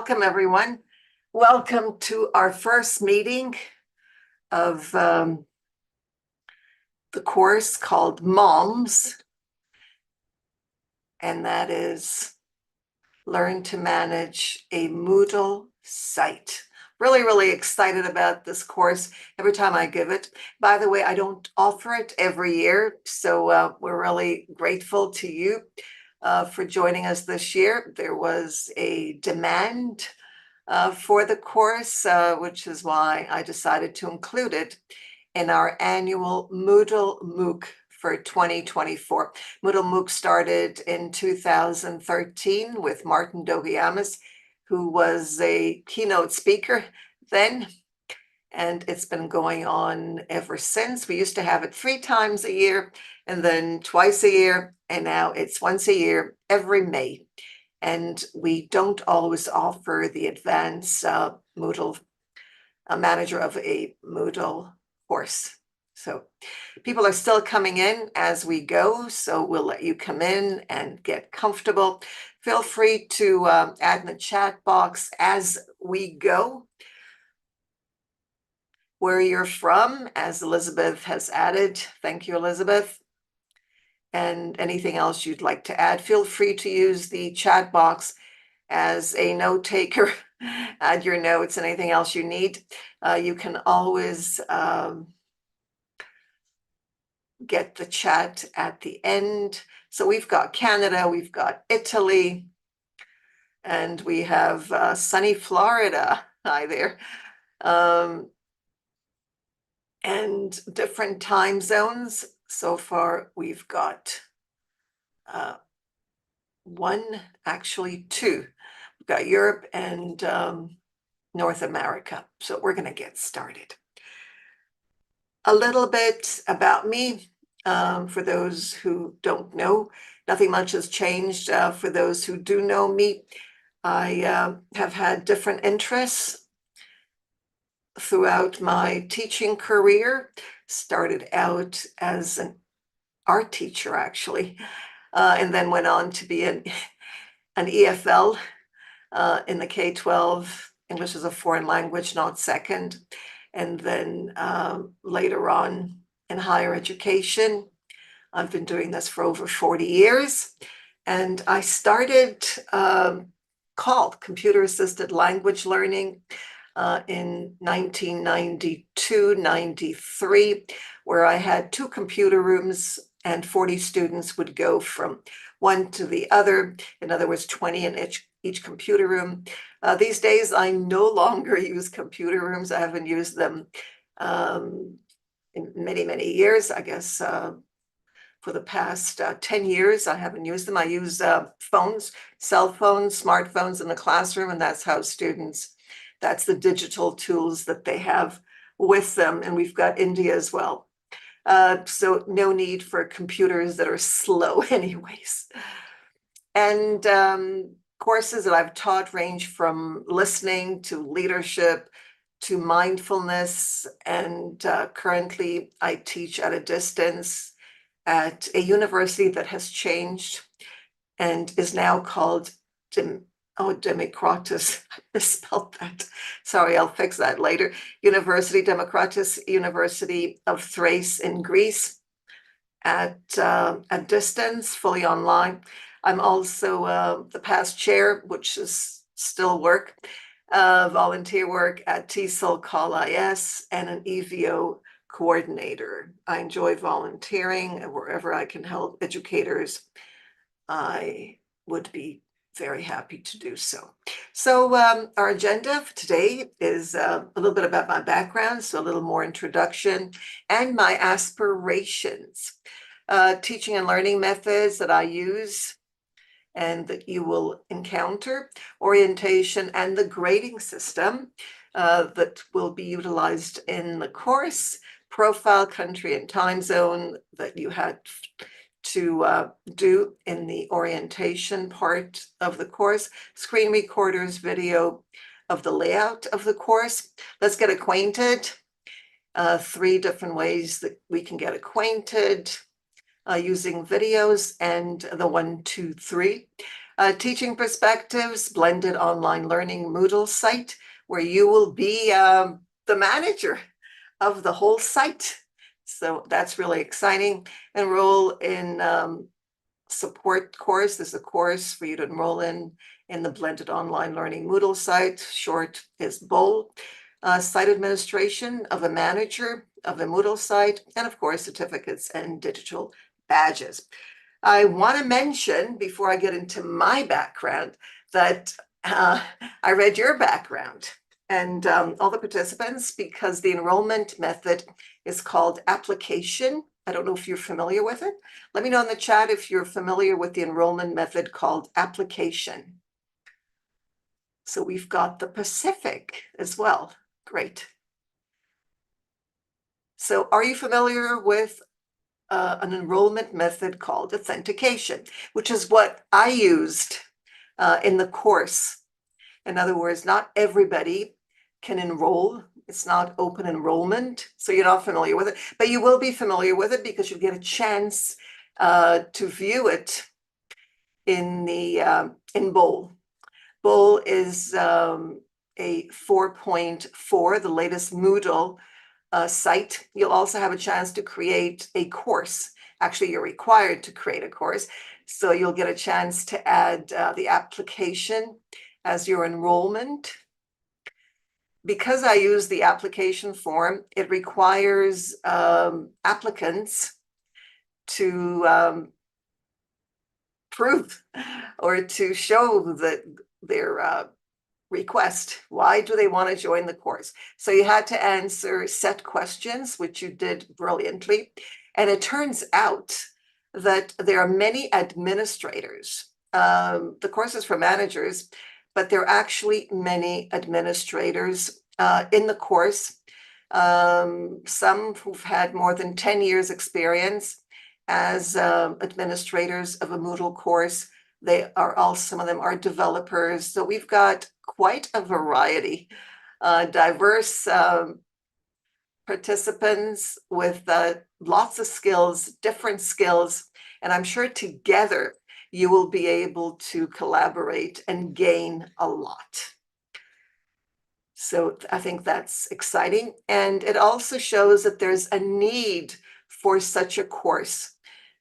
welcome everyone. Welcome to our first meeting of the course called MOMS, and that is Learn to Manage a Moodle Site. Really excited about this course every time I give it. By the way, I don't offer it every year, so we're really grateful to you for joining us this year. There was a demand for the course, which is why I decided to include it in our annual Moodle MOOC for 2024. Moodle MOOC started in 2013 with Martin Dogiamis, who was a keynote speaker then, and it's been going on ever since. We used to have it 3 times a year, and then twice a year, and now it's once a year, every May. And we don't always offer the advanced Moodle manager of a Moodle course. So people are still coming in as we go, so we'll let you come in and get comfortable. Feel free to add in the chat box as we go where you're from, as Elizabeth has added. Thank you, Elizabeth. And anything else you'd like to add, feel free to use the chat box as a note taker. Add your notes and anything else you need. You can always get the chat at the end. So we've got Canada, we've got Italy, and we have sunny Florida. Hi there. And different time zones. So far, we've got 2. We've got Europe and North America. So we're going to get started. A little bit about me, for those who don't know. Nothing much has changed. For those who do know me, I have had different interests throughout my teaching career. Started out as an art teacher, actually, and then went on to be an EFL in the K-12, English as a foreign language, not second. And then later on in higher education, I've been doing this for over 40 years. And I started called computer-assisted language learning in 1992-93, where I had 2 computer rooms and 40 students would go from one to the other. In other words, 20 in each computer room. These days, I no longer use computer rooms. I haven't used them in many years. I guess for the past 10 years, I haven't used them. I use phones, cell phones, smartphones in the classroom, and that's how students, that's the digital tools that they have with them. And we've got India as well. So no need for computers that are slow anyways. And courses that I've taught range from listening to leadership to mindfulness. And currently I teach at a distance at a university that has changed and is now called Democratis. I misspelled that. Sorry, I'll fix that later. University Democratis, University of Thrace in Greece, at a distance, fully online. I'm also the past chair, which is still work, volunteer work at TESOL Call IS, and an EVO coordinator. I enjoy volunteering, and wherever I can help educators, I would be very happy to do so. So our agenda for today is a little bit about my background, so a little more introduction, and my aspirations, teaching and learning methods that I use and that you will encounter, orientation, and the grading system that will be utilized in the course, profile, country, and time zone that you had to do in the orientation part of the course, screen recorders, video of the layout of the course. Let's get acquainted. 3 different ways that we can get acquainted using videos, and the 1, 2, 3. Teaching Perspectives, blended online learning Moodle site, where you will be the manager of the whole site. So that's really exciting. Enroll in support course. There's a course for you to enroll in the blended online learning Moodle site. Short is BOL. Site administration of a manager of the Moodle site, and of course, certificates and digital badges. I want to mention, before I get into my background, that I read your background and all the participants, because the enrollment method is called application. I don't know if you're familiar with it. Let me know in the chat if you're familiar with the enrollment method called application. So we've got the Pacific as well. Great. So are you familiar with an enrollment method called authentication, which is what I used in the course? In other words, not everybody can enroll. It's not open enrollment, so you're not familiar with it, but you will be familiar with it because you get a chance to view it in the in BOL. BOL is a 4.4, the latest Moodle site. You'll also have a chance to create a course. Actually, you're required to create a course, so you'll get a chance to add the application as your enrollment. Because I use the application form, it requires applicants to prove or to show that their request. Why do they want to join the course? So you had to answer set questions, which you did brilliantly. And it turns out that there are many administrators. The course is for managers, but there are actually many administrators in the course. Some who've had more than 10 years experience as administrators of a Moodle course. They are all, some of them are developers. So we've got quite a variety, diverse participants with lots of skills, different skills, and I'm sure together you will be able to collaborate and gain a lot. So I think that's exciting. And it also shows that there's a need for such a course,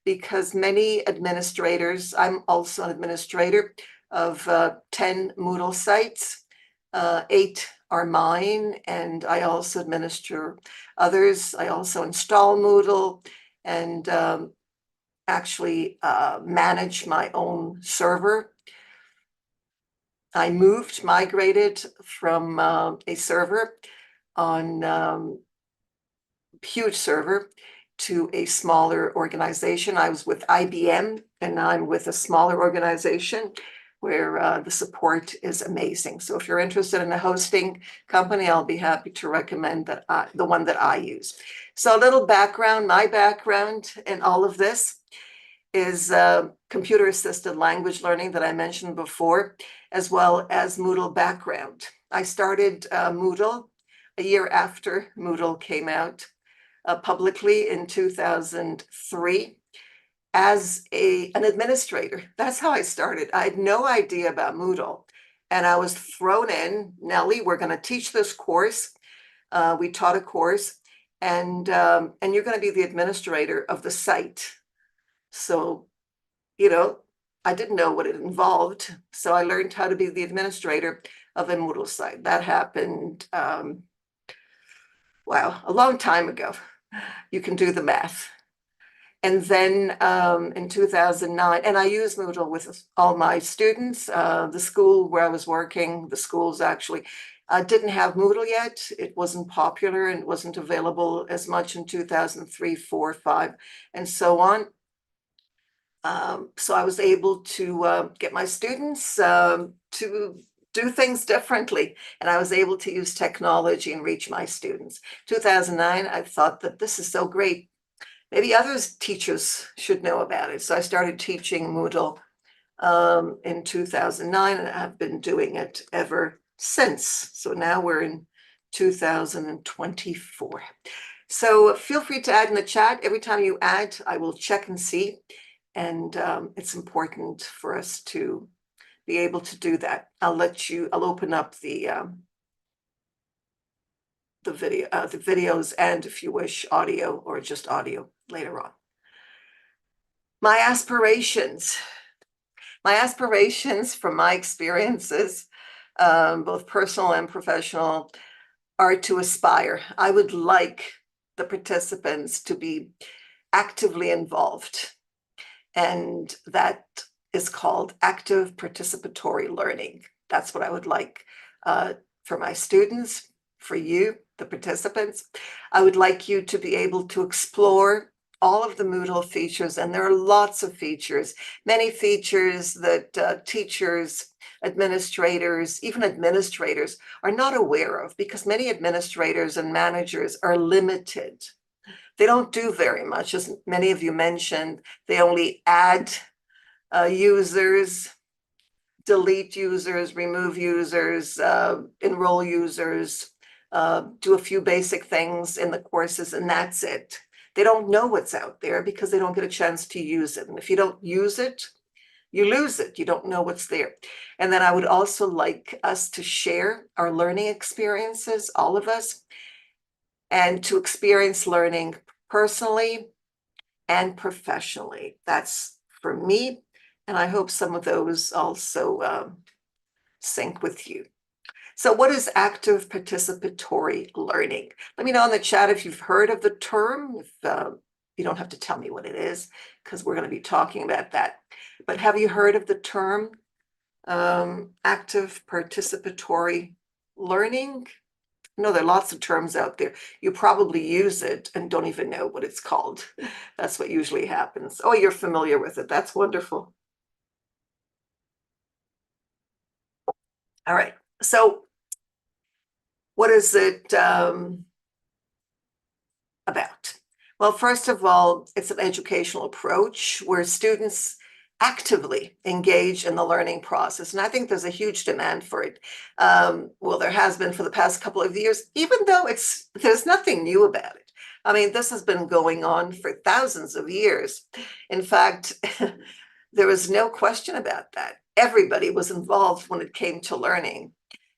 because many administrators, I'm also an administrator of 10 Moodle sites, 8 are mine, and I also administer others. I also install Moodle and actually manage my own server. I migrated from a server on huge server to a smaller organization. I was with IBM, and now I'm with a smaller organization where the support is amazing. So if you're interested in a hosting company, I'll be happy to recommend that the one that I use. So a little background, my background in all of this is computer-assisted language learning that I mentioned before, as well as Moodle background. I started Moodle a year after Moodle came out publicly in 2003 as an administrator. That's how I started. I had no idea about Moodle, and I was thrown in. Nellie, we're going to teach this course. We taught a course, and you're going to be the administrator of the site. So, you know, I didn't know what it involved, so I learned how to be the administrator of a Moodle site. That happened, wow, a long time ago. You can do the math. And then in 2009, and I use Moodle with all my students. The school where I was working, the schools actually didn't have Moodle yet. It wasn't popular and it wasn't available as much in 2003, 4, 5, and so on. So I was able to get my students to do things differently, and I was able to use technology and reach my students. 2009, I thought that this is so great. Maybe others teachers should know about it. So I started teaching Moodle in 2009, and I've been doing it ever since. So now we're in 2024. So feel free to add in the chat. Every time you add, I will check and see. And it's important for us to be able to do that. I'll open up the videos, and if you wish, audio or just audio later on. My aspirations from my experiences, both personal and professional, are to aspire. I would like the participants to be actively involved, and that is called active participatory learning. That's what I would like for my students, for you, the participants. I would like you to be able to explore all of the Moodle features, and there are lots of features, many features that teachers, administrators, even administrators are not aware of, because many administrators and managers are limited. They don't do very much, as many of you mentioned. They only add users, delete users, remove users, enroll users, do a few basic things in the courses, and that's it. They don't know what's out there because they don't get a chance to use it. And if you don't use it, you lose it. You don't know what's there. And then I would also like us to share our learning experiences, all of us, and to experience learning personally and professionally. That's for me. And I hope some of those also sync with you. So what is active participatory learning? Let me know in the chat if you've heard of the term. If you don't have to tell me what it is, because we're going to be talking about that. But have you heard of the term active participatory learning? No, there are lots of terms out there. You probably use it and don't even know what it's called. That's what usually happens. Oh, you're familiar with it. That's wonderful. All right. So what is it about? Well, first of all, it's an educational approach where students actively engage in the learning process. And I think there's a huge demand for it. Well, there has been for the past couple of years, even though there's nothing new about it. I mean, this has been going on for thousands of years. In fact, there was no question about that. Everybody was involved when it came to learning.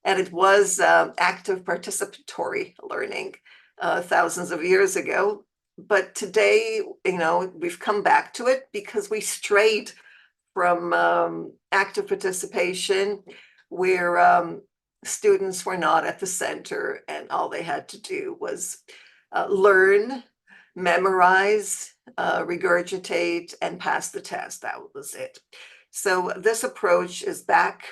And it was active participatory learning thousands of years ago. But today, we've come back to it because we strayed from active participation, where students were not at the center and all they had to do was learn, memorize, regurgitate, and pass the test. That was it. So this approach is back,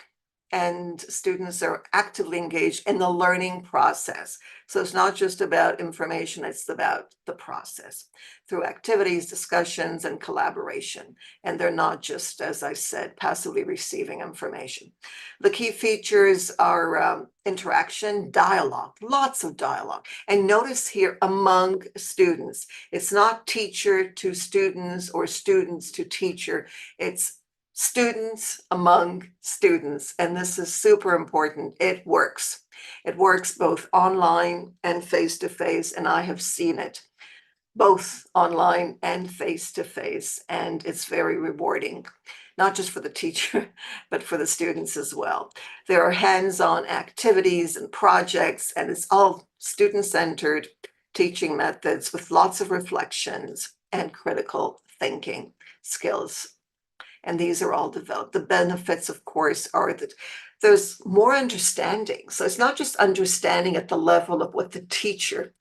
and students are actively engaged in the learning process. So it's not just about information, it's about the process through activities, discussions, and collaboration. And they're not just, as I said, passively receiving information. The key features are interaction, dialogue, lots of dialogue. And notice here, among students, it's not teacher to students or students to teacher, it's students among students, and this is super important. It works. It works both online and face-to-face, and I have seen it both online and face-to-face, and it's very rewarding, not just for the teacher, but for the students as well. There are hands-on activities and projects, and it's all student-centered teaching methods with lots of reflections and critical thinking skills. And these are all developed. The benefits, of course, are that there's more understanding. So it's not just understanding at the level of what the teacher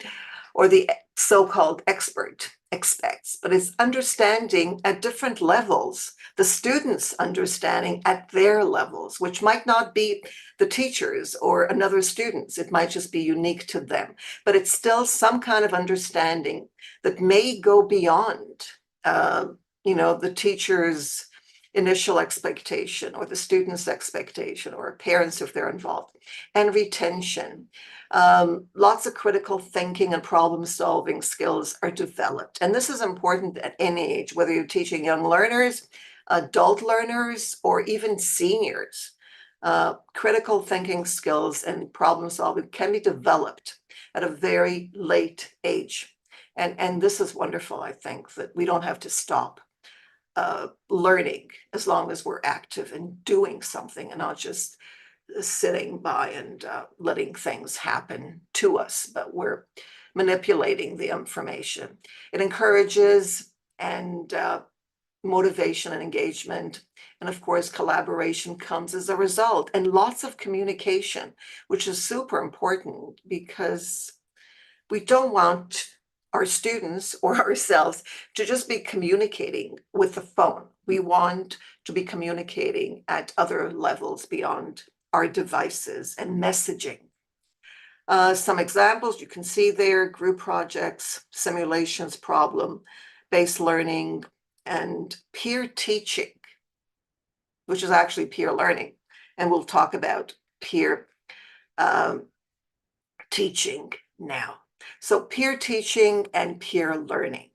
or the so-called expert expects, but it's understanding at different levels, the students understanding at their levels, which might not be the teachers or another students. It might just be unique to them, but it's still some kind of understanding that may go beyond, the teacher's initial expectation or the student's expectation or parents if they're involved, and retention. Lots of critical thinking and problem solving skills are developed. And this is important at any age, whether you're teaching young learners, adult learners, or even seniors. Critical thinking skills and problem solving can be developed at a very late age. And this is wonderful, I think, that we don't have to stop learning as long as we're active and doing something and not just sitting by and letting things happen to us, but we're manipulating the information. It encourages and motivation and engagement. And of course, collaboration comes as a result, and lots of communication, which is super important because we don't want our students or ourselves to just be communicating with the phone. We want to be communicating at other levels beyond our devices and messaging. Some examples you can see there: group projects, simulations, problem-based learning, and peer teaching, which is actually peer learning. And we'll talk about peer teaching now. So peer teaching and peer learning.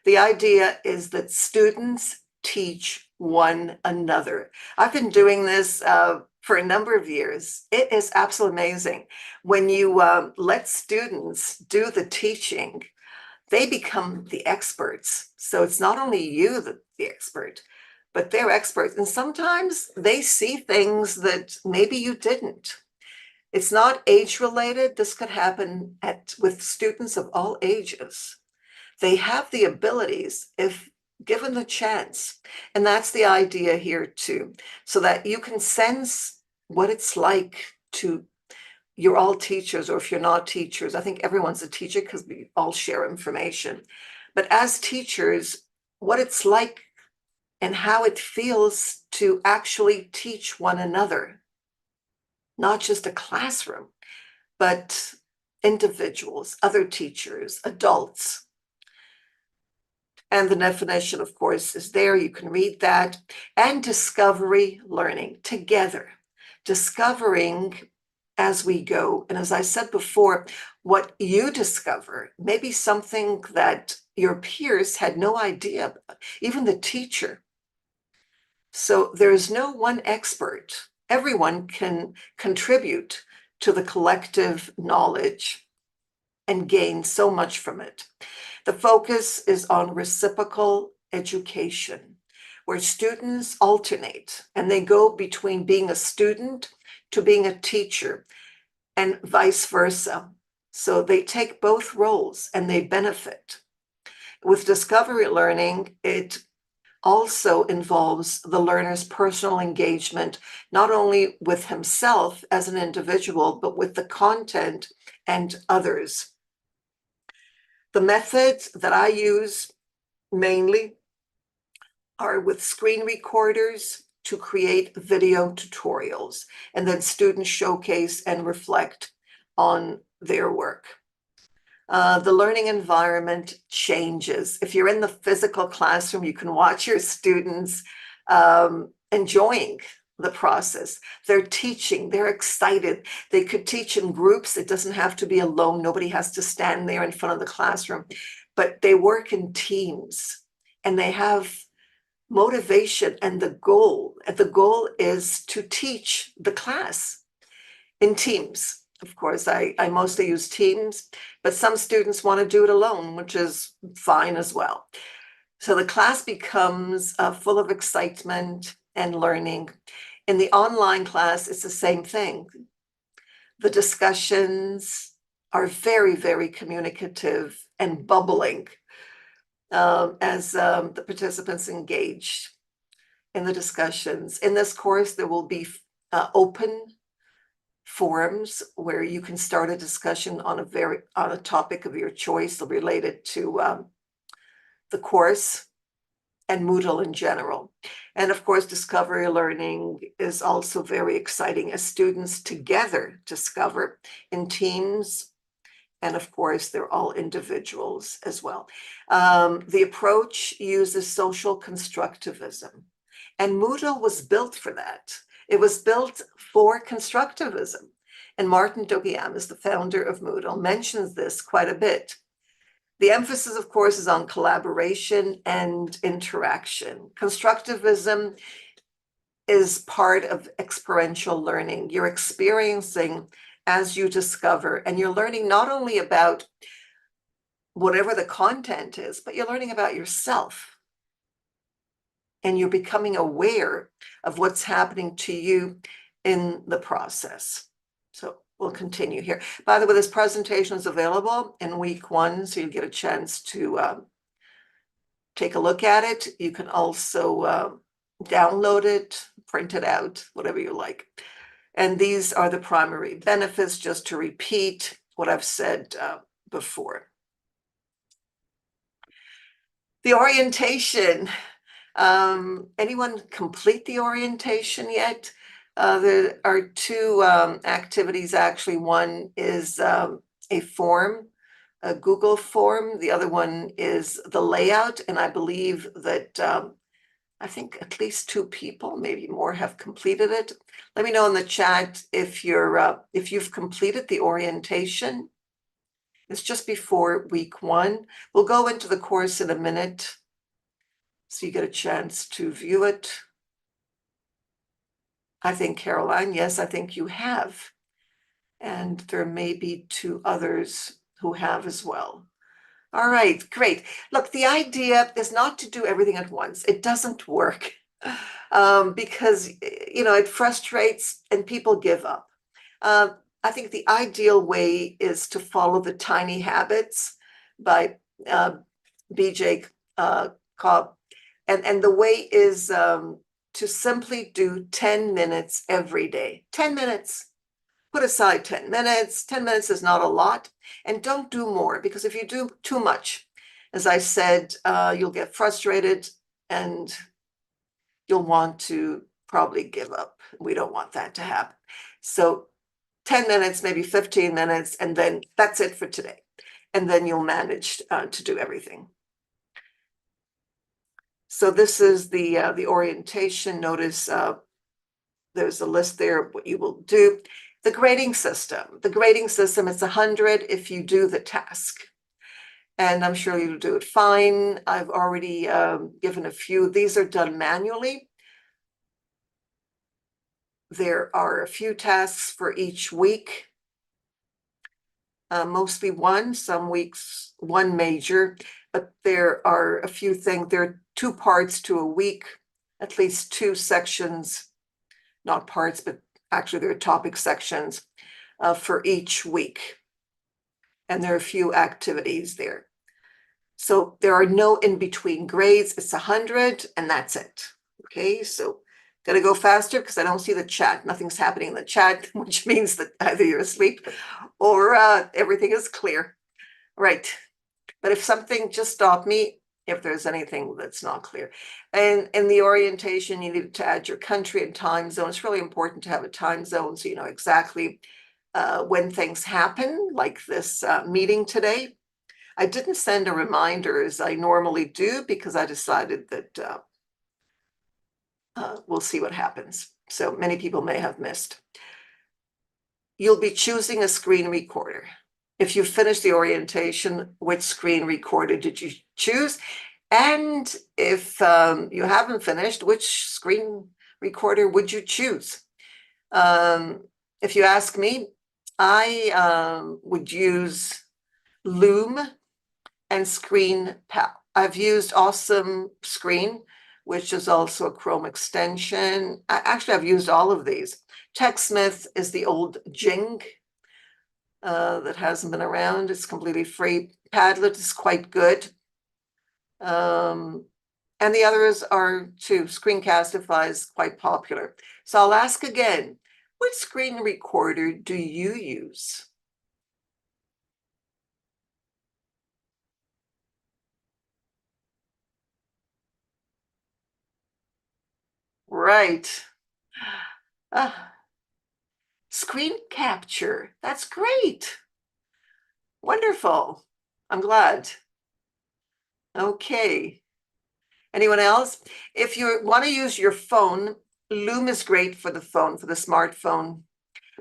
The idea is that students teach one another. I've been doing this for a number of years. It is absolutely amazing. When you let students do the teaching, they become the experts. So it's not only you that's the expert, but they're experts. And sometimes they see things that maybe you didn't. It's not age related. This could happen with students of all ages. They have the abilities if given the chance. And that's the idea here too, so that you can sense what it's like to, you're all teachers, or if you're not teachers, I think everyone's a teacher because we all share information. But as teachers, what it's like and how it feels to actually teach one another, not just a classroom, but individuals, other teachers, adults. And the definition, of course, is there. You can read that. And discovery learning together, discovering as we go. And as I said before, what you discover may be something that your peers had no idea about, even the teacher. So there's no one expert. Everyone can contribute to the collective knowledge and gain so much from it. The focus is on reciprocal education, where students alternate and they go between being a student to being a teacher and vice versa. So they take both roles and they benefit. With discovery learning, it also involves the learner's personal engagement, not only with himself as an individual, but with the content and others. The methods that I use mainly are with screen recorders to create video tutorials, and then students showcase and reflect on their work. The learning environment changes. If you're in the physical classroom, you can watch your students enjoying the process. They're teaching, they're excited. They could teach in groups. It doesn't have to be alone. Nobody has to stand there in front of the classroom, but they work in teams and they have motivation and the goal. The goal is to teach the class in teams. Of course, I mostly use teams, but some students want to do it alone, which is fine as well. So the class becomes full of excitement and learning. In the online class, it's the same thing. The discussions are very, very communicative and bubbling as the participants engage in the discussions. In this course, there will be open forums where you can start a discussion on a topic of your choice related to the course and Moodle in general. And of course, discovery learning is also very exciting as students together discover in teams. And of course, they're all individuals as well. The approach uses social constructivism, and Moodle was built for that. It was built for constructivism. And Martin Dogiam is the founder of Moodle, mentions this quite a bit. The emphasis, of course, is on collaboration and interaction. Constructivism is part of experiential learning. You're experiencing as you discover, and you're learning not only about whatever the content is, but you're learning about yourself. and you're becoming aware of what's happening to you in the process. So we'll continue here. By the way, this presentation is available in week 1, so you get a chance to take a look at it. You can also download it, print it out, whatever you like. And these are the primary benefits, just to repeat what I've said before. The orientation. Anyone complete the orientation yet? There are 2 activities, actually. One is a form, a Google form. The other one is the layout. And I believe that I think at least 2 people, maybe more, have completed it. Let me know in the chat if you've completed the orientation. It's just before week 1. We'll go into the course in a minute, so you get a chance to view it. I think, Caroline, yes, I think you have. And there may be 2 others who have as well. All right, great. Look, the idea is not to do everything at once. It doesn't work because, it frustrates and people give up. I think the ideal way is to follow the Tiny Habits by BJ Cobb. And the way is to simply do 10 minutes every day. 10 minutes. Put aside 10 minutes. 10 minutes is not a lot. And don't do more, because if you do too much, as I said, you'll get frustrated and you'll want to probably give up. We don't want that to happen. So 10 minutes, maybe 15 minutes, and then that's it for today. And then you'll manage to do everything. So this is the orientation. Notice there's a list there of what you will do. The grading system. The grading system is 100 if you do the task. And I'm sure you'll do it fine. I've already given a few. These are done manually. There are a few tasks for each week. Mostly 1, some weeks 1 major, but there are a few things. There are 2 parts to a week, at least 2 sections, not parts, but actually there are topic sections for each week. And there are a few activities there. So there are no in-between grades. It's 100 and that's it. Okay, so gotta go faster because I don't see the chat. Nothing's happening in the chat, which means that either you're asleep or everything is clear. Right. But if something, just stop me if there's anything that's not clear. And in the orientation, you need to add your country and time zone. It's really important to have a time zone so you know exactly when things happen, like this meeting today. I didn't send a reminder as I normally do because I decided that we'll see what happens. So many people may have missed. You'll be choosing a screen recorder. If you finish the orientation, which screen recorder did you choose? And if you haven't finished, which screen recorder would you choose? If you ask me, I would use Loom and Screen Pal. I've used Awesome Screen, which is also a Chrome extension. Actually, I've used all of these. TechSmith is the old Jing that hasn't been around. It's completely free. Padlet is quite good. And the others are too. Screencastify is quite popular. So I'll ask again, which screen recorder do you use? Right. Screen capture. That's great. Wonderful. I'm glad. Okay. Anyone else? If you want to use your phone, Loom is great for the phone, for the smartphone,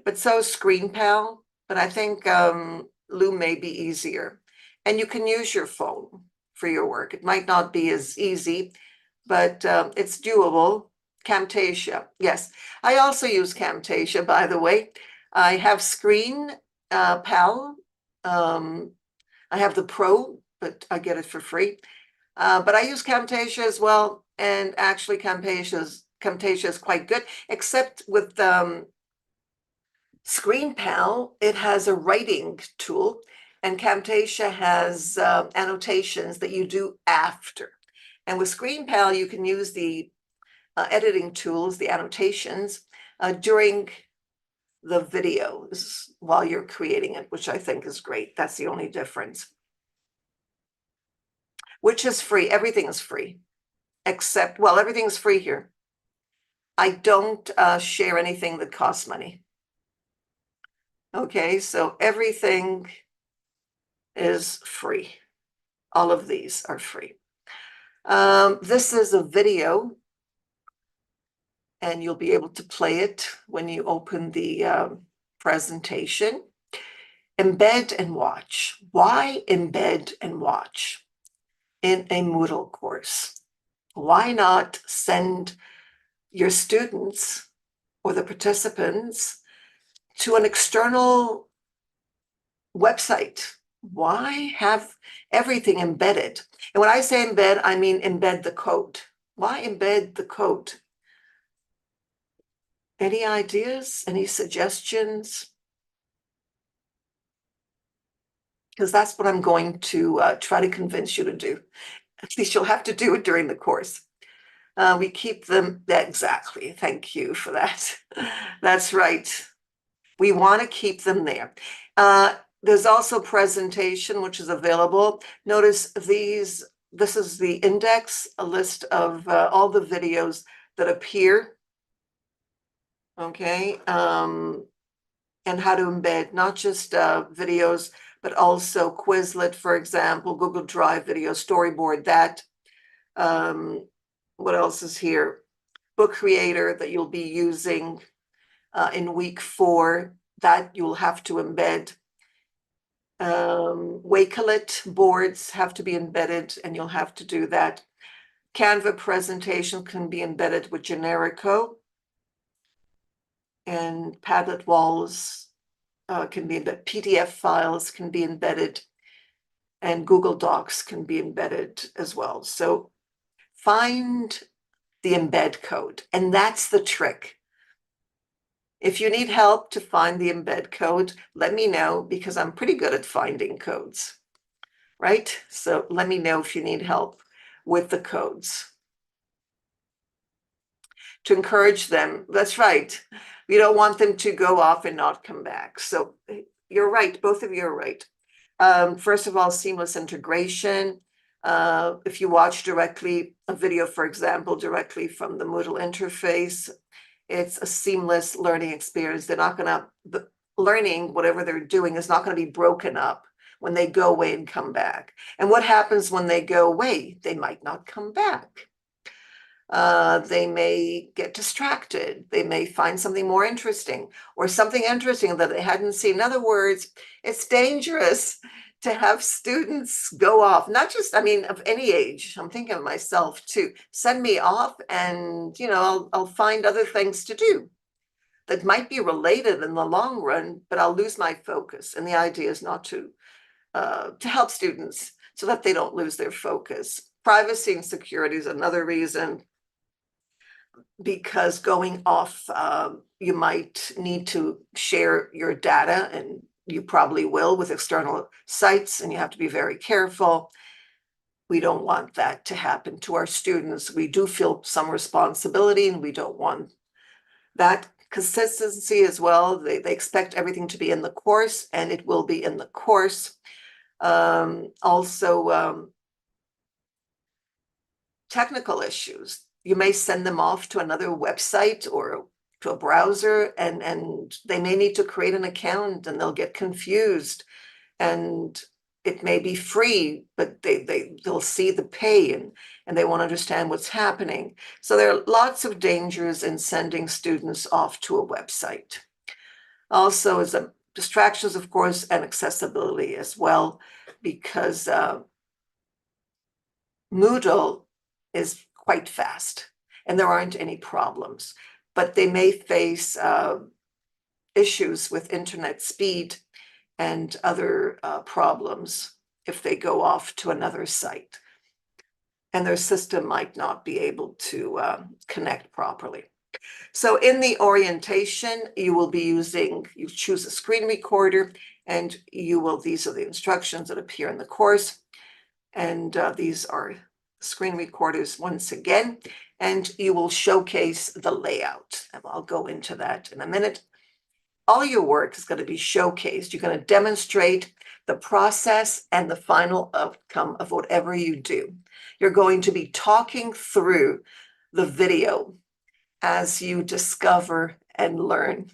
but so is ScreenPal. But I think Loom may be easier. And you can use your phone for your work. It might not be as easy, but it's doable. Camtasia, yes. I also use Camtasia, by the way. I have ScreenPal. I have the Pro, but I get it for free. But I use Camtasia as well, and actually Camtasia is quite good, except with ScreenPal, it has a writing tool, and Camtasia has annotations that you do after. And with ScreenPal, you can use the editing tools, the annotations, during the videos while you're creating it, which I think is great. That's the only difference. Which is free. Everything is free, except, well, everything's free here. I don't share anything that costs money. Okay, so everything is free. All of these are free. This is a video, and you'll be able to play it when you open the presentation. Embed and watch. Why embed and watch in a Moodle course? Why not send your students or the participants to an external website? Why have everything embedded? And when I say embed, I mean embed the code. Why embed the code? Any ideas? Any suggestions? Because that's what I'm going to try to convince you to do. At least you'll have to do it during the course. We keep them, exactly. Thank you for that. That's right. We want to keep them there. There's also presentation, which is available. Notice this is the index, a list of all the videos that appear. Okay. And how to embed not just videos, but also Quizlet, for example, Google Drive video, storyboard that. What else is here? Book Creator that you'll be using in week 4, that you'll have to embed. Wakelet boards have to be embedded, and you'll have to do that. Canva presentation can be embedded with Generico, and Padlet walls can be embedded. PDF files can be embedded, and Google Docs can be embedded as well. So find the embed code, and that's the trick. If you need help to find the embed code, let me know, because I'm pretty good at finding codes, right? So let me know if you need help with the codes. To encourage them, that's right. We don't want them to go off and not come back. So you're right, both of you are right. First of all, seamless integration. If you watch directly a video, for example, directly from the Moodle interface, it's a seamless learning experience. They're not going to, learning, whatever they're doing, is not going to be broken up when they go away and come back. And what happens when they go away? They might not come back. They may get distracted. They may find something more interesting, or something interesting that they hadn't seen. In other words, it's dangerous to have students go off, not just, I mean, of any age. I'm thinking of myself too. Send me off, and I'll find other things to do that might be related in the long run, but I'll lose my focus. And the idea is not to help students so that they don't lose their focus. Privacy and security is another reason, because going off, you might need to share your data, and you probably will, with external sites, and you have to be very careful. We don't want that to happen to our students. We do feel some responsibility, and we don't want that. Consistency as well. They expect everything to be in the course, and it will be in the course. Also, technical issues. You may send them off to another website or to a browser, and they may need to create an account, and they'll get confused. And it may be free, but they'll see the pay, and they won't understand what's happening. So there are lots of dangers in sending students off to a website. Also, is distractions, of course, and accessibility as well, because Moodle is quite fast, and there aren't any problems, but they may face issues with internet speed and other problems if they go off to another site. and their system might not be able to connect properly. So in the orientation, you will be using, you choose a screen recorder, and these are the instructions that appear in the course. And these are screen recorders once again, and you will showcase the layout. And I'll go into that in a minute. All your work is going to be showcased. You're going to demonstrate the process and the final outcome of whatever you do. You're going to be talking through the video as you discover and learn.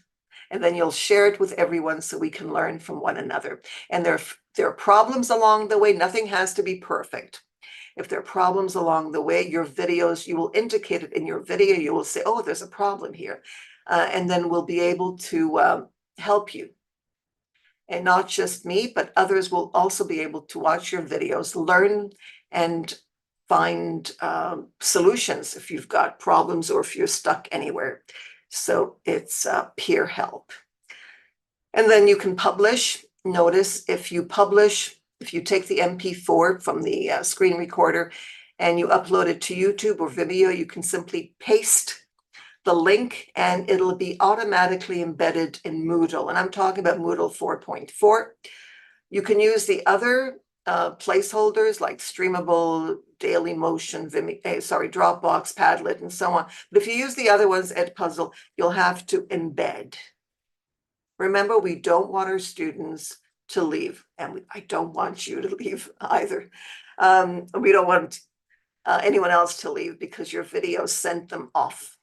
And then you'll share it with everyone so we can learn from one another. And there are problems along the way. Nothing has to be perfect. If there are problems along the way, your videos, you will indicate it in your video. You will say, oh, there's a problem here. And then we'll be able to help you. And not just me, but others will also be able to watch your videos, learn, and find solutions if you've got problems or if you're stuck anywhere. So it's peer help. And then you can publish. Notice if you publish, if you take the MP4 from the screen recorder and you upload it to YouTube or Vimeo, you can simply paste the link and it'll be automatically embedded in Moodle. And I'm talking about Moodle 4.4. You can use the other placeholders like Streamable, Daily Motion, Dropbox, Padlet, and so on. But if you use the other ones, Edpuzzle, you'll have to embed. Remember, we don't want our students to leave, and I don't want you to leave either. We don't want anyone else to leave because your video sent them off.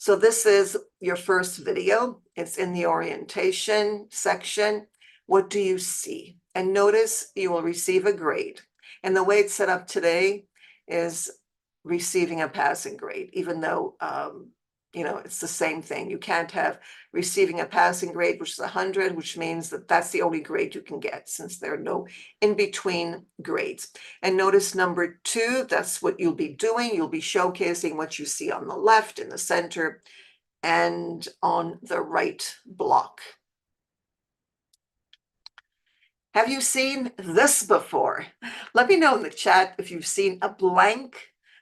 So this is your first video. It's in the orientation section. What do you see? And notice you will receive a grade. And the way it's set up today is receiving a passing grade, even though, it's the same thing. You can't have receiving a passing grade, which is 100, which means that that's the only grade you can get since there are no in-between grades. And notice number 2, that's what you'll be doing. You'll be showcasing what you see on the left, in the center, and on the right block. Have you seen this before? Let me know in the chat if you've seen a blank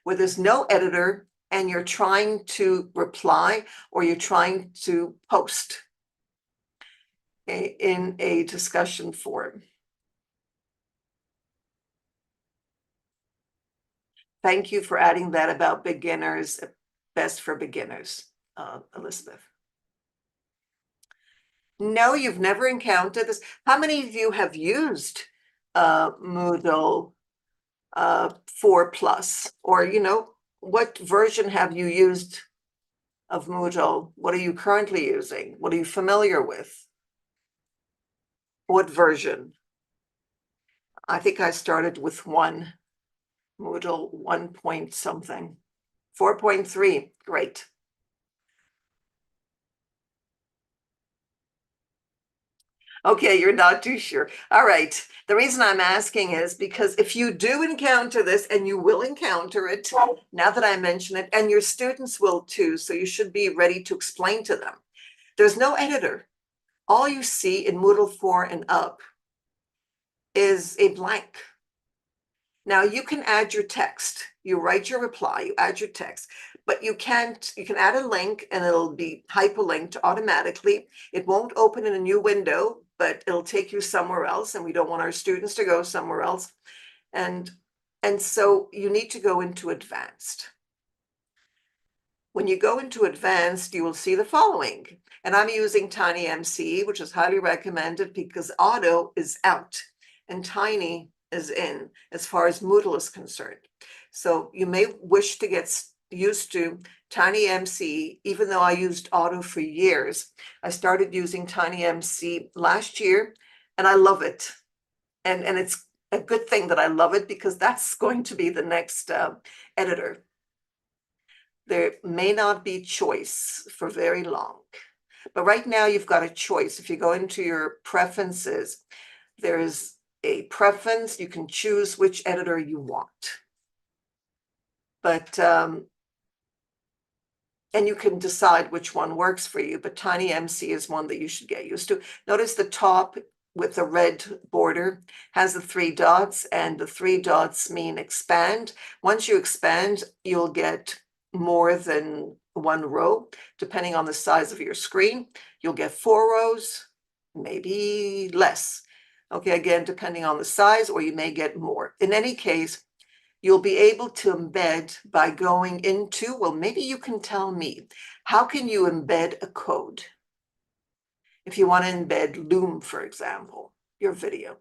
where there's no editor and you're trying to reply or you're trying to post in a discussion forum. Thank you for adding that about beginners, best for beginners, Elizabeth. No, you've never encountered this. How many of you have used Moodle 4+? Or, what version have you used of Moodle? What are you currently using? What are you familiar with? What version? I think I started with Moodle 1 point something. 4.3, great. Okay, you're not too sure. All right. The reason I'm asking is because if you do encounter this, and you will encounter it now that I mention it, and your students will too, so you should be ready to explain to them. There's no editor. All you see in Moodle 4 and up is a blank. Now you can add your text. You write your reply, you add your text, but you can add a link and it'll be hyperlinked automatically. It won't open in a new window, but it'll take you somewhere else, and we don't want our students to go somewhere else. And so you need to go into advanced. When you go into advanced, you will see the following. And I'm using TinyMCE, which is highly recommended because auto is out and Tiny is in as far as Moodle is concerned. So you may wish to get used to TinyMCE, even though I used auto for years. I started using TinyMCE last year and I love it. And it's a good thing that I love it because that's going to be the next editor. There may not be choice for very long, but right now you've got a choice. If you go into your preferences, there's a preference. You can choose which editor you want. But and you can decide which one works for you, but TinyMCE is one that you should get used to. Notice the top with a red border has the 3 dots, and the 3 dots mean expand. Once you expand, you'll get more than 1 row, depending on the size of your screen. You'll get 4 rows, maybe less. Okay, again, depending on the size, or you may get more. In any case, you'll be able to embed by going into, well, maybe you can tell me, how can you embed a code? If you want to embed Loom, for example, your video.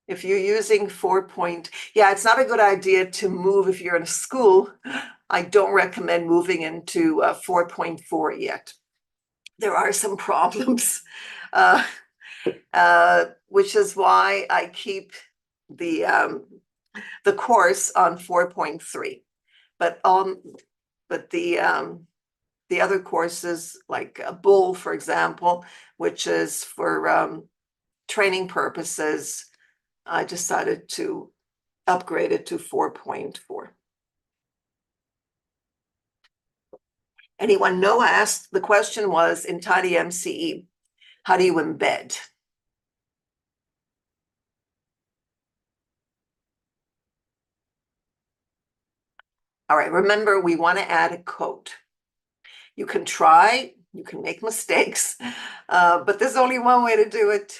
If you're using 4 point, yeah, it's not a good idea to move if you're in a school. I don't recommend moving into 4.4 yet. There are some problems, which is why I keep the course on 4.3. But the other courses, like Bull, for example, which is for training purposes, I decided to upgrade it to 4.4. Anyone know? Asked, the question was in TinyMCE, how do you embed? All right, remember, we want to add a code. You can try, you can make mistakes, but there's only one way to do it.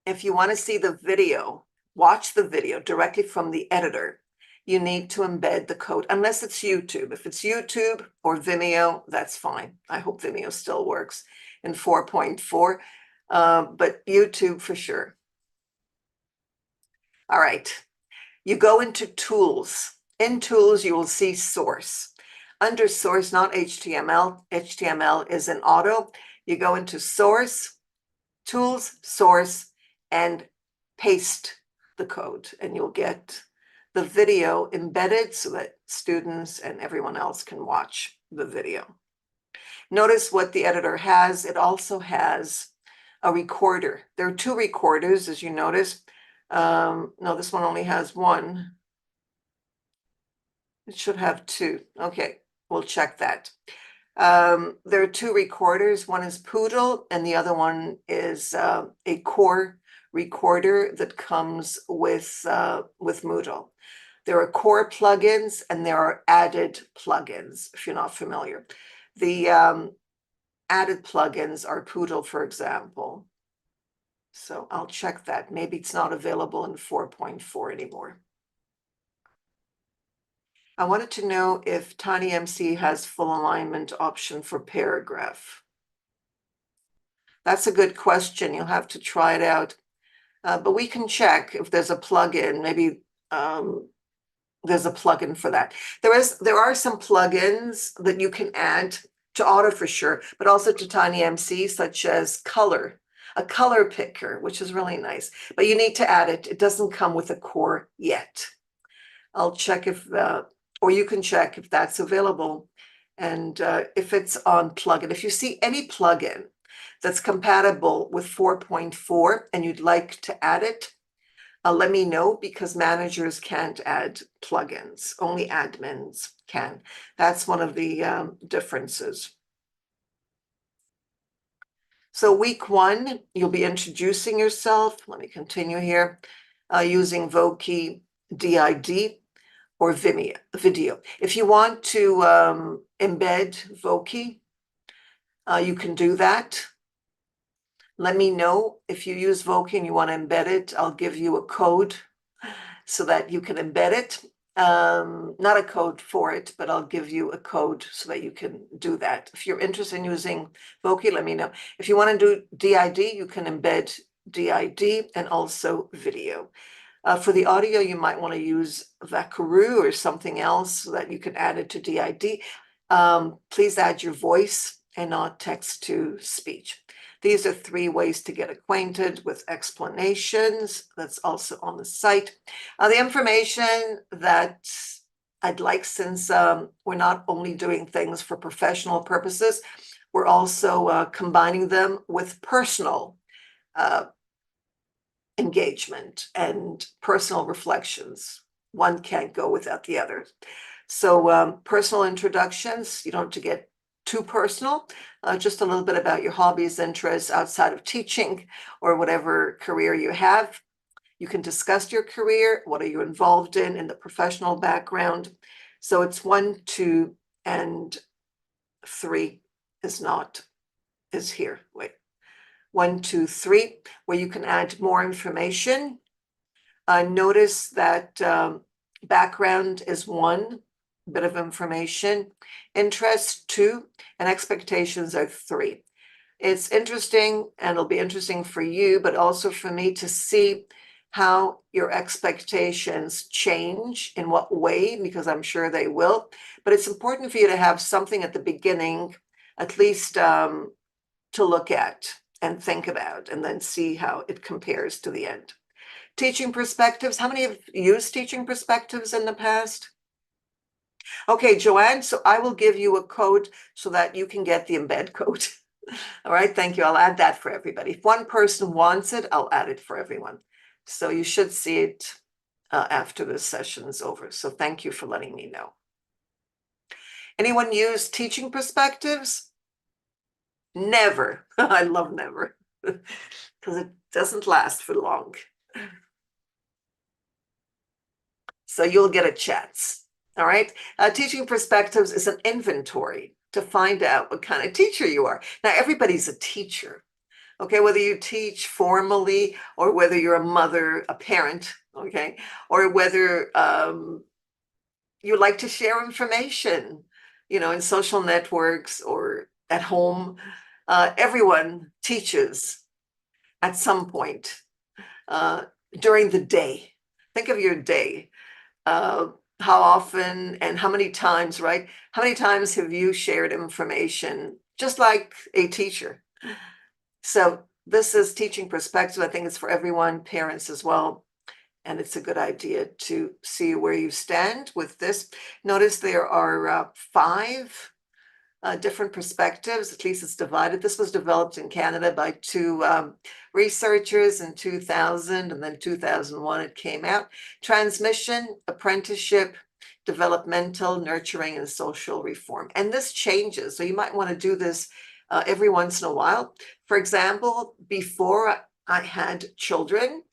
If you want to see the video, watch the video directly from the editor, you need to embed the code, unless it's YouTube. If it's YouTube or Vimeo, that's fine. I hope Vimeo still works in 4.4, but YouTube for sure. All right, you go into Tools. In Tools, you will see Source. Under Source, not HTML. HTML is an auto. You go into Source, Tools, Source, and paste the code, and you'll get the video embedded so that students and everyone else can watch the video. Notice what the editor has. It also has a recorder. There are 2 recorders, as you notice. No, this one only has 1. It should have 2. Okay, we'll check that. There are 2 recorders. One is Poodle, and the other one is a core recorder that comes with Moodle. There are core plugins and there are added plugins, if you're not familiar. The added plugins are Poodle, for example. So I'll check that. Maybe it's not available in 4.4 anymore. I wanted to know if TinyMC has full alignment option for paragraph. That's a good question. You'll have to try it out. But we can check if there's a plugin. Maybe there's a plugin for that. There are some plugins that you can add to Auto for sure, but also to TinyMC, such as color, a color picker, which is really nice. But you need to add it. It doesn't come with a core yet. I'll check if, or you can check if that's available, and if it's on plugin. If you see any plugin that's compatible with 4.4 and you'd like to add it, let me know, because managers can't add plugins. Only admins can. That's one of the differences. So week 1, you'll be introducing yourself. Let me continue here. Using Voki DID or Vimeo video. If you want to embed Voki, you can do that. Let me know if you use Voki and you want to embed it. I'll give you a code so that you can embed it. Not a code for it, but I'll give you a code so that you can do that. If you're interested in using Voki, let me know. If you want to do DID, you can embed DID and also video. For the audio, you might want to use Vakaroo or something else so that you can add it to DID. Please add your voice and not text to speech. These are 3 ways to get acquainted with explanations. That's also on the site. The information that I'd like, since we're not only doing things for professional purposes, we're also combining them with personal engagement and personal reflections. one can't go without the other. So personal introductions, you don't have to get too personal, just a little bit about your hobbies, interests outside of teaching or whatever career you have. You can discuss your career. What are you involved in the professional background? So it's 1, 2, and 3 is here. Wait, 1, 2, 3, where you can add more information. Notice that background is 1 bit of information, interest 2, and expectations are 3. It's interesting, and it'll be interesting for you, but also for me to see how your expectations change, in what way, because I'm sure they will. But it's important for you to have something at the beginning, at least to look at and think about, and then see how it compares to the end. Teaching perspectives. How many have used teaching perspectives in the past? Okay, Joanne, so I will give you a code so that you can get the embed code. All right, thank you. I'll add that for everybody. If one person wants it, I'll add it for everyone. So you should see it after the session is over. So thank you for letting me know. Anyone use teaching perspectives? Never. I love never because it doesn't last for long. So you'll get a chance. All right. Teaching perspectives is an inventory to find out what kind of teacher you are. Now, everybody's a teacher. Okay, whether you teach formally or whether you're a mother, a parent, okay, or whether you like to share information, in social networks or at home, everyone teaches at some point during the day. Think of your day. How often and how many times, right? How many times have you shared information just like a teacher? So this is teaching perspective. I think it's for everyone, parents as well. And it's a good idea to see where you stand with this. Notice there are 5 different perspectives. At least it's divided. This was developed in Canada by 2 researchers in 2000, and then 2001 it came out. Transmission, apprenticeship, developmental, nurturing, and social reform. And this changes. So you might want to do this every once in a while. For example, before I had children,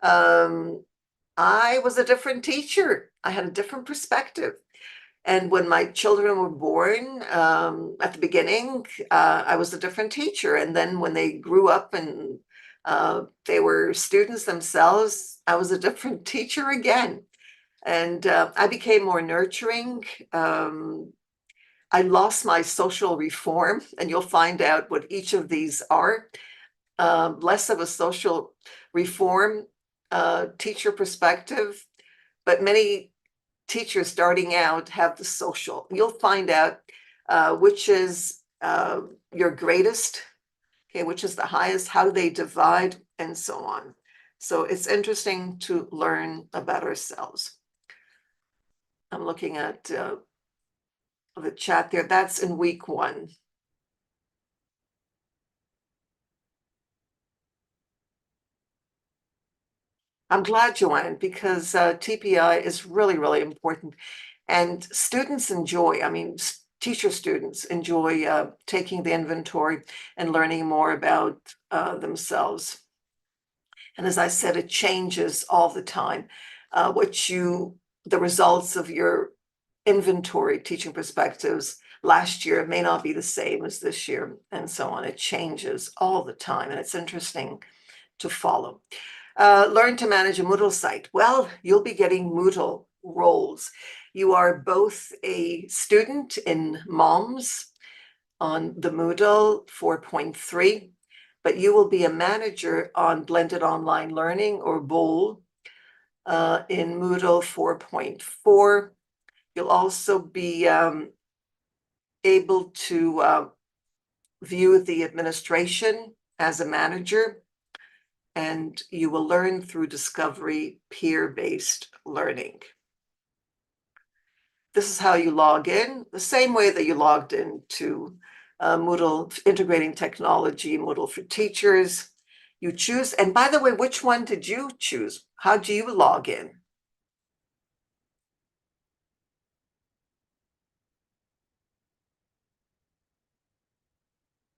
I was a different teacher. I had a different perspective. And when my children were born, at the beginning, I was a different teacher. And then when they grew up and they were students themselves, I was a different teacher again. And I became more nurturing. I lost my social reform, and you'll find out what each of these are. Less of a social reform, teacher perspective, but many teachers starting out have the social. You'll find out which is your greatest, okay, which is the highest, how do they divide, and so on. So it's interesting to learn about ourselves. I'm looking at the chat there. That's in week 1. I'm glad, Joanne, because TPI is really, really important. And students enjoy, teacher students enjoy taking the inventory and learning more about themselves. And as I said, it changes all the time. The results of your inventory teaching perspectives last year may not be the same as this year, and so on. It changes all the time, and it's interesting to follow. Learn to manage a Moodle site. Well, you'll be getting Moodle roles. You are both a student in MOMS on the Moodle 4.3, but you will be a manager on blended online learning, or BOL, in Moodle 4.4. You'll also be able to view the administration as a manager, and you will learn through discovery, peer-based learning. This is how you log in, the same way that you logged into Moodle Integrating Technology, Moodle for Teachers. You choose, and by the way, which one did you choose? How do you log in?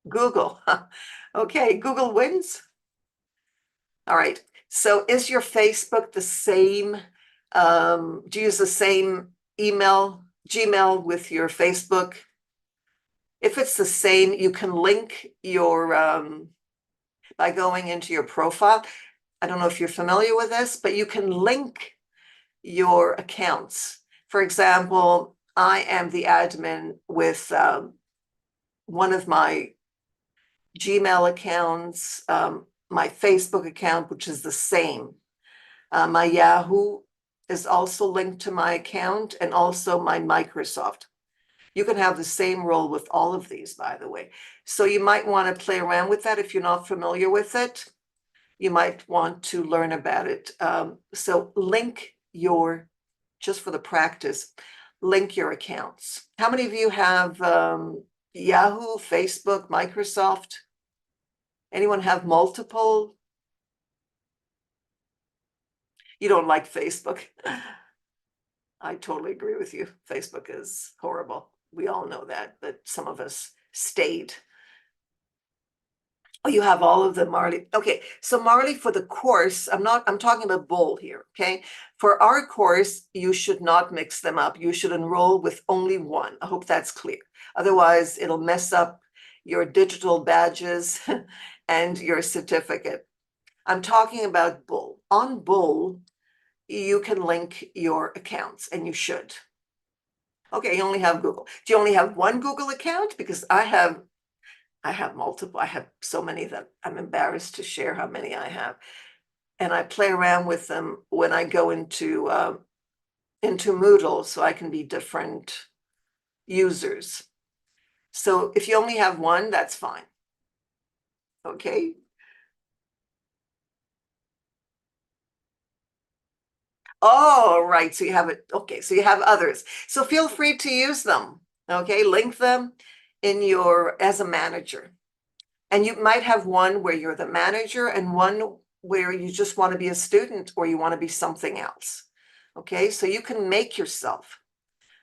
Google. Okay, Google wins. All right. So is your Facebook the same? Do you use the same email, Gmail with your Facebook? If it's the same, you can link your by going into your profile. I don't know if you're familiar with this, but you can link your accounts. For example, I am the admin with one of my Gmail accounts, my Facebook account, which is the same. My Yahoo is also linked to my account, and also my Microsoft. You can have the same role with all of these, by the way. So you might want to play around with that if you're not familiar with it. You might want to learn about it. So link your, just for the practice, link your accounts. How many of you have Yahoo, Facebook, Microsoft? Anyone have multiple? You don't like Facebook? I totally agree with you. Facebook is horrible. We all know that, but some of us stayed. Oh, you have all of them, Marley. Okay, so Marley, for the course, I'm talking about bowl here, okay? For our course, you should not mix them up. You should enroll with only one. I hope that's clear. Otherwise, it'll mess up your digital badges and your certificate. I'm talking about bowl. On bowl, you can link your accounts, and you should. Okay, you only have Google. Do you only have one Google account? Because I have multiple. I have so many that I'm embarrassed to share how many I have. And I play around with them when I go into Moodle, so I can be different users. So if you only have one, that's fine. Okay. Oh, right. So you have it. Okay. So you have others. So feel free to use them. Okay. Link them in your, as a manager. And you might have one where you're the manager and one where you just want to be a student or you want to be something else. Okay. So you can make yourself.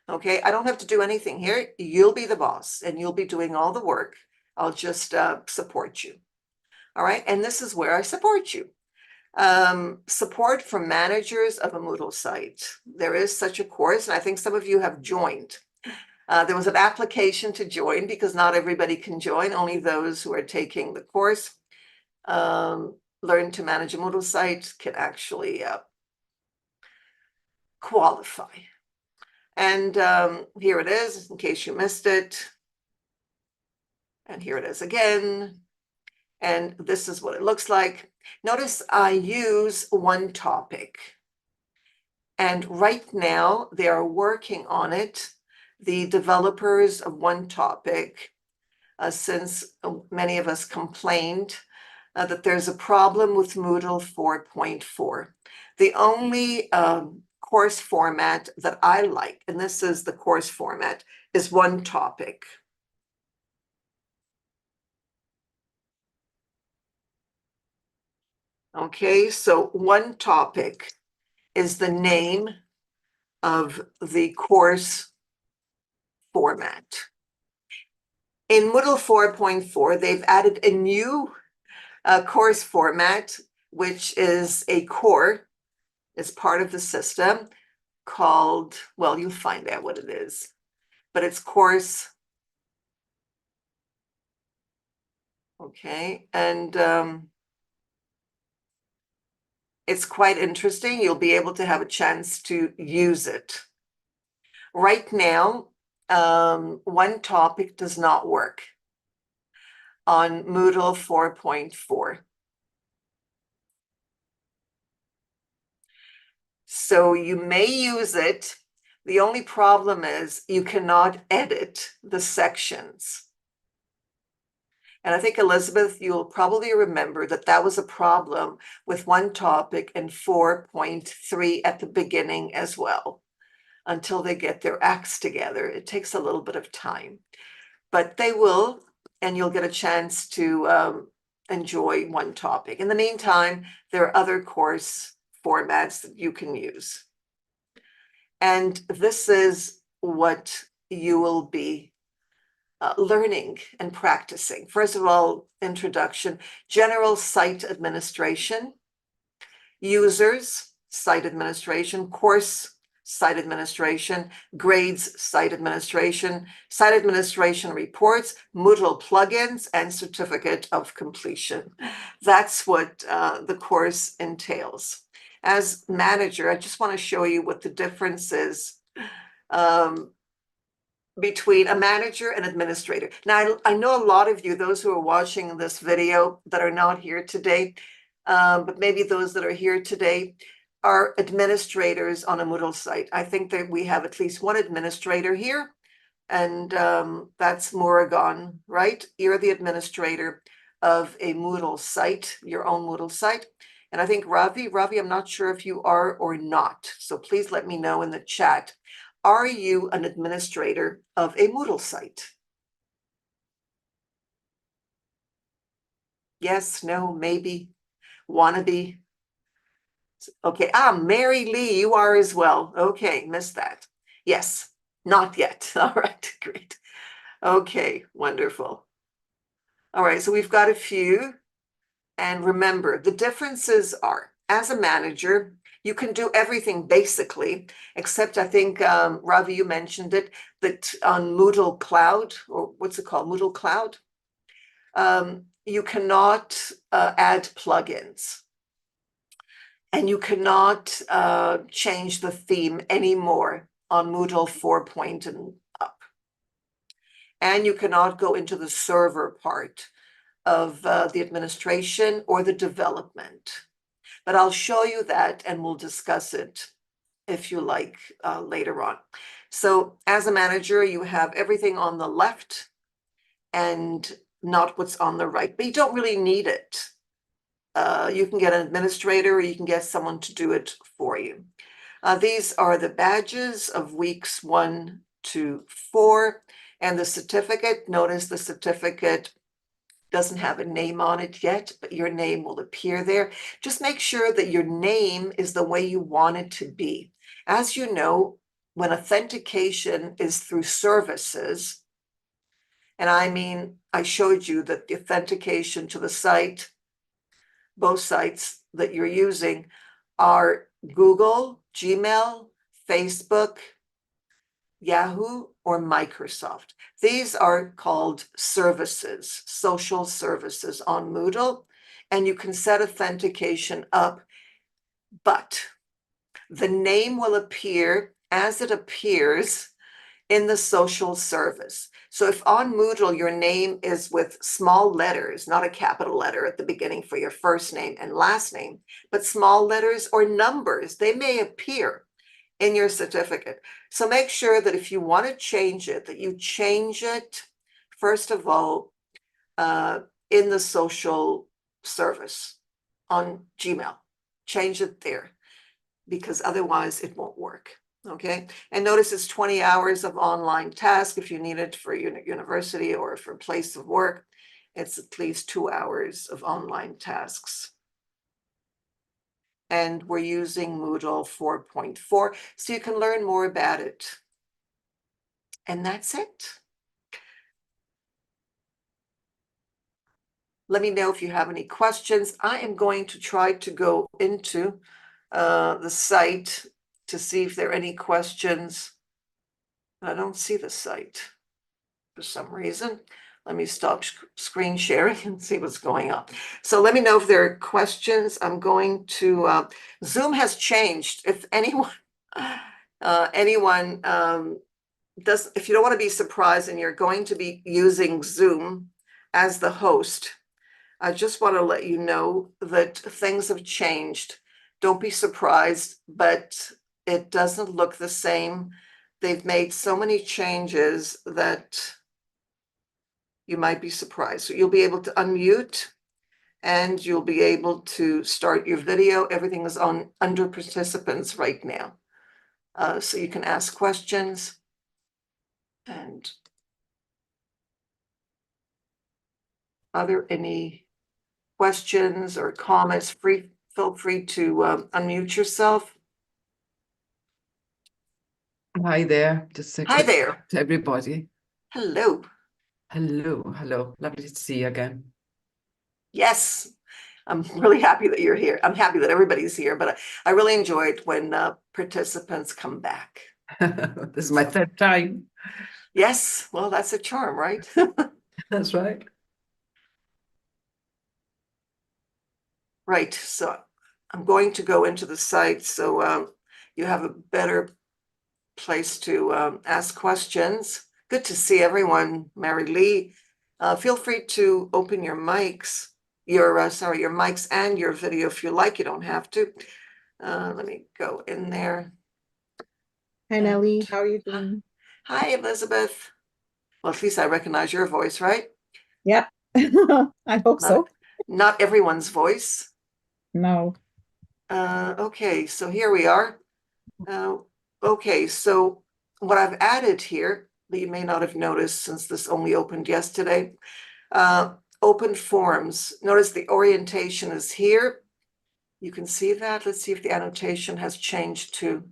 Okay. I don't have to do anything here. You'll be the boss and you'll be doing all the work. I'll just support you. All right. And this is where I support you. Support for managers of a Moodle site. There is such a course, and I think some of you have joined. There was an application to join because not everybody can join, only those who are taking the course, Learn to Manage a Moodle Site, can actually qualify. And here it is, in case you missed it. And here it is again. And this is what it looks like. Notice I use one topic. And right now they are working on it. The developers of one topic, since many of us complained that there's a problem with Moodle 4.4. The only course format that I like, and this is the course format, is one topic. Okay, so one topic is the name of the course format. In Moodle 4.4, they've added a new course format, which is a core, is part of the system called, well, you'll find out what it is, but it's course. Okay, and it's quite interesting. You'll be able to have a chance to use it. Right now, one topic does not work on Moodle 4.4. So you may use it. The only problem is you cannot edit the sections. And I think, Elizabeth, you'll probably remember that that was a problem with one topic in 4.3 at the beginning as well. Until they get their acts together, it takes a little bit of time. But they will, and you'll get a chance to enjoy one topic. In the meantime, there are other course formats that you can use. And this is what you will be learning and practicing. First of all, introduction, general site administration, users, site administration, course site administration, grades site administration reports, Moodle plugins, and certificate of completion. That's what the course entails. As manager, I just want to show you what the difference is between a manager and administrator. Now, I know a lot of you, those who are watching this video that are not here today, but maybe those that are here today are administrators on a Moodle site. I think that we have at least one administrator here, and that's Morrigan, right? You're the administrator of a Moodle site, your own Moodle site. And I think Ravi, I'm not sure if you are or not. So please let me know in the chat. Are you an administrator of a Moodle site? Yes, no, maybe, wannabe. Okay, Mary Lee, you are as well. Okay, missed that. Yes, not yet. All right, great. Okay, wonderful. All right, so we've got a few. And remember, the differences are, as a manager, you can do everything basically, except I think, Ravi, you mentioned it, that on Moodle Cloud, or what's it called, Moodle Cloud, you cannot add plugins. And you cannot change the theme anymore on Moodle 4 and up. And you cannot go into the server part of the administration or the development. But I'll show you that and we'll discuss it if you like later on. So as a manager, you have everything on the left and not what's on the right, but you don't really need it. You can get an administrator or you can get someone to do it for you. These are the badges of weeks 1 to 4 and the certificate. Notice the certificate doesn't have a name on it yet, but your name will appear there. Just make sure that your name is the way you want it to be. As you know, when authentication is through services, and I mean, I showed you that the authentication to the site, both sites that you're using are Google, Gmail, Facebook, Yahoo, or Microsoft. These are called services, social services on Moodle, and you can set authentication up, but the name will appear as it appears in the social service. So if on Moodle your name is with small letters, not a capital letter at the beginning for your first name and last name, but small letters or numbers, they may appear in your certificate. So make sure that if you want to change it, that you change it, first of all, in the social service on Gmail. Change it there, because otherwise it won't work. Okay, and notice it's 20 hours of online task. If you need it for university or for place of work, it's at least 2 hours of online tasks. And we're using Moodle 4.4, so you can learn more about it. And that's it. Let me know if you have any questions. I am going to try to go into the site to see if there are any questions. I don't see the site for some reason. Let me stop screen sharing and see what's going on. So let me know if there are questions. I'm going to, Zoom has changed. If anyone, if you don't want to be surprised and you're going to be using Zoom as the host, I just want to let you know that things have changed. Don't be surprised, but it doesn't look the same. They've made so many changes that you might be surprised. So you'll be able to unmute and you'll be able to start your video. Everything is on under participants right now. So you can ask questions. And are there any questions or comments? Feel free to unmute yourself. Hi there. Just Hi there. to everybody. Hello. Hello. Lovely to see you again. Yes, I'm really happy that you're here. I'm happy that everybody's here, but I really enjoyed when participants come back. This is my third time. Yes, well, that's a charm, right? That's right. Right, so I'm going to go into the site so you have a better place to ask questions. Good to see everyone, Mary Lee. Feel free to open your mics, your mics and your video if you like. You don't have to. Let me go in there. Hi, Nellie. How are you doing? Hi, Elizabeth. Well, at least I recognize your voice, right? Yep. I hope so. Not everyone's voice. No. Okay, so here we are. Okay, so what I've added here that you may not have noticed since this only opened yesterday, open forums. Notice the orientation is here. You can see that. Let's see if the annotation has changed to,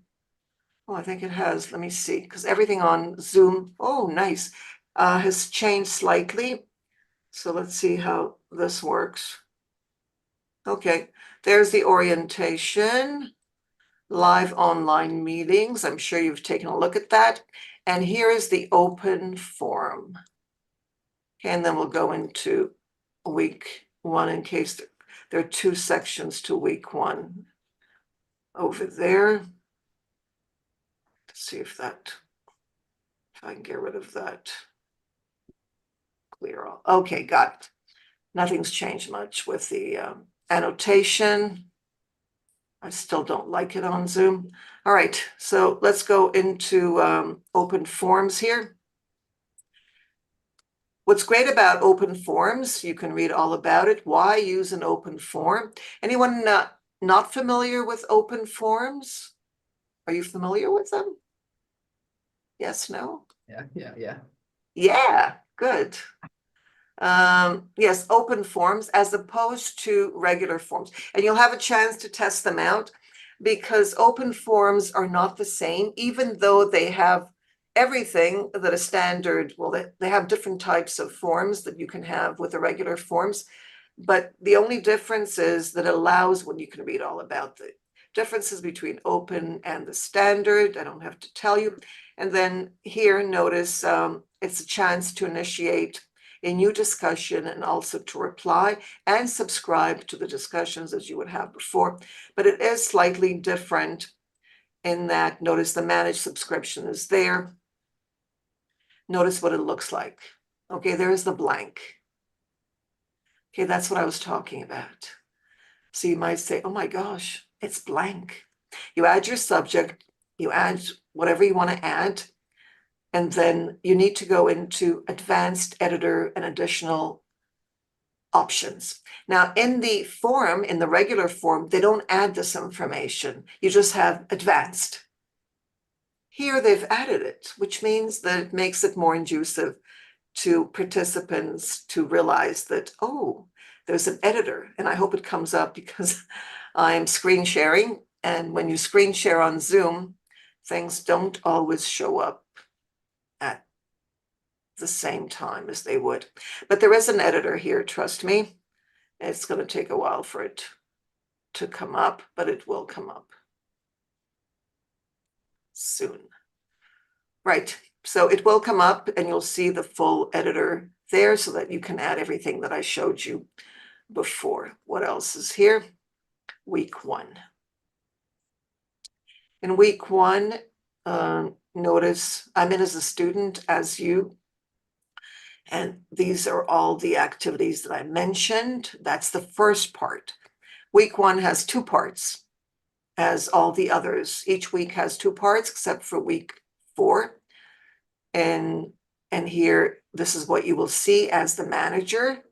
oh, I think it has. Let me see, because everything on Zoom, oh, nice, has changed slightly. So let's see how this works. Okay, there's the orientation. Live online meetings. I'm sure you've taken a look at that. And here is the open forum. Okay, and then we'll go into week one in case there are two sections to week one. Over there. Let's see if I can get rid of that. Clear all. Okay, got it. Nothing's changed much with the annotation. I still don't like it on Zoom. All right, so let's go into open forums here. What's great about open forums, you can read all about it. Why use an open forum? Anyone not familiar with open forums? Are you familiar with them? Yes, no? Yeah. Yeah, good. Yes, open forms as opposed to regular forms. And you'll have a chance to test them out because open forms are not the same, even though they have everything that a standard, well, they have different types of forms that you can have with the regular forms. But the only difference is that it allows when you can read all about the differences between open and the standard. I don't have to tell you. And then here, notice it's a chance to initiate a new discussion and also to reply and subscribe to the discussions as you would have before. But it is slightly different in that, notice the managed subscription is there. Notice what it looks like. Okay, there's the blank. Okay, that's what I was talking about. So you might say, oh my gosh, it's blank. You add your subject, you add whatever you want to add, and then you need to go into advanced editor and additional options. Now, in the form, in the regular form, they don't add this information. You just have advanced. Here they've added it, which means that it makes it more inducive to participants to realize that, oh, there's an editor, and I hope it comes up because I'm screen sharing. And when you screen share on Zoom, things don't always show up at the same time as they would. But there is an editor here, trust me. It's going to take a while for it to come up, but it will come up soon. Right, so it will come up and you'll see the full editor there so that you can add everything that I showed you before. What else is here? Week one. In week one, notice I'm in as a student as you. And these are all the activities that I mentioned. That's the first part. Week one has two parts, as all the others. Each week has two parts, except for week 4. And here, this is what you will see as the manager.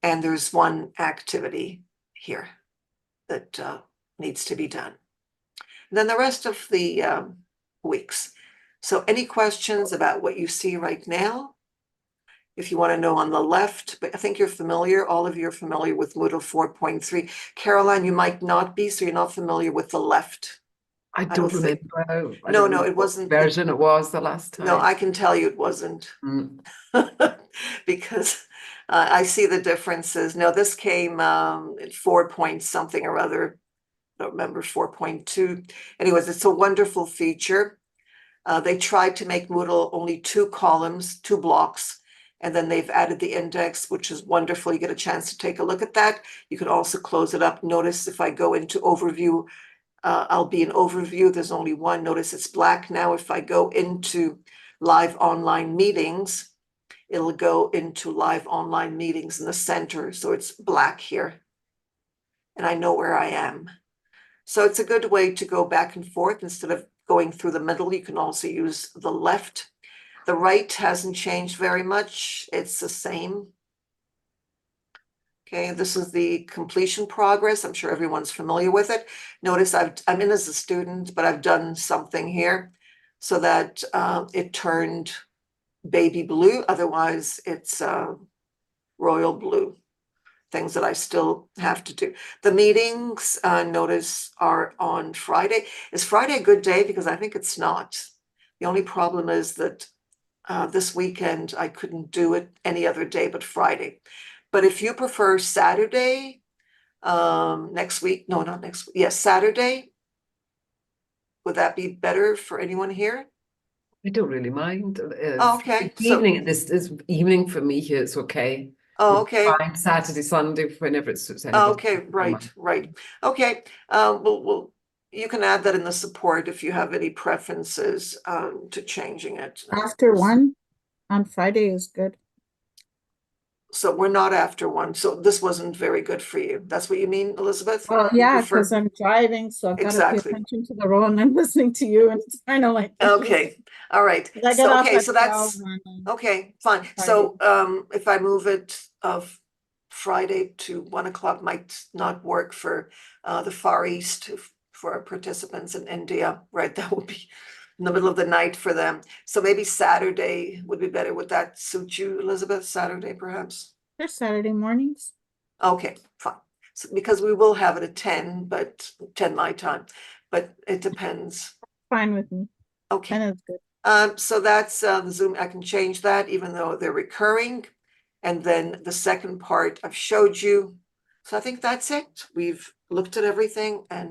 And there's one activity here that needs to be done. And then the rest of the weeks. So any questions about what you see right now? If you want to know on the left, but I think you're familiar, all of you are familiar with Moodle 4.3. Caroline, you might not be, so you're not familiar with the left I don't don't think- remember. I No, don't no, remember it what wasn't. version it was the last time. No, I can tell you it wasn't. Mm. Because I see the differences. No, this came at 4 point something or other. I don't remember, 4.2. Anyways, it's a wonderful feature. They tried to make Moodle only 2 columns, 2 blocks, and then they've added the index, which is wonderful. You get a chance to take a look at that. You can also close it up. Notice if I go into overview, I'll be in overview. There's only one. Notice it's black now. If I go into live online meetings, it'll go into live online meetings in the center. So it's black here. And I know where I am. So it's a good way to go back and forth instead of going through the middle. You can also use the left. The right hasn't changed very much. It's the same. Okay, this is the completion progress. I'm sure everyone's familiar with it. Notice I'm in as a student, but I've done something here so that it turned baby blue. Otherwise, it's royal blue. Things that I still have to do. The meetings, notice, are on Friday. Is Friday a good day? Because I think it's not. The only problem is that this weekend I couldn't do it any other day but Friday. But if you prefer Saturday, next week, no, not next week, yes, Saturday, would that be better for anyone here? I don't really mind. Oh, okay, It's so- evening. This evening for me here, it's okay. Oh, okay. Fine. Saturday, Sunday, whenever it suits Oh, anybody. okay, I don't right, mind. right. Okay, well, you can add that in the support if you have any preferences to changing it. After 1 on Friday is good. So we're not after 1. So this wasn't very good for you. That's what you mean, Elizabeth? Well, You yeah, prefer- because I'm driving, so I've got to pay Exactly. attention to the road and I'm listening to you and it's kind of like. Okay, all right. I get So, off okay, at so 12 that's, on, okay, fine. So if I move it of Friday to 1 o'clock might not work for the Far East for our participants in India, right? That would be in the middle of the night for them. So maybe Saturday would be better. Would that suit you, Elizabeth? Saturday, perhaps? There's Saturday mornings. Okay, fine. So, because we will have it at 10, but 10 my time, but it depends. Fine with me. Okay. 10 is good. So that's the Zoom. I can change that even though they're recurring. And then the second part I've showed you. So I think that's it. We've looked at everything and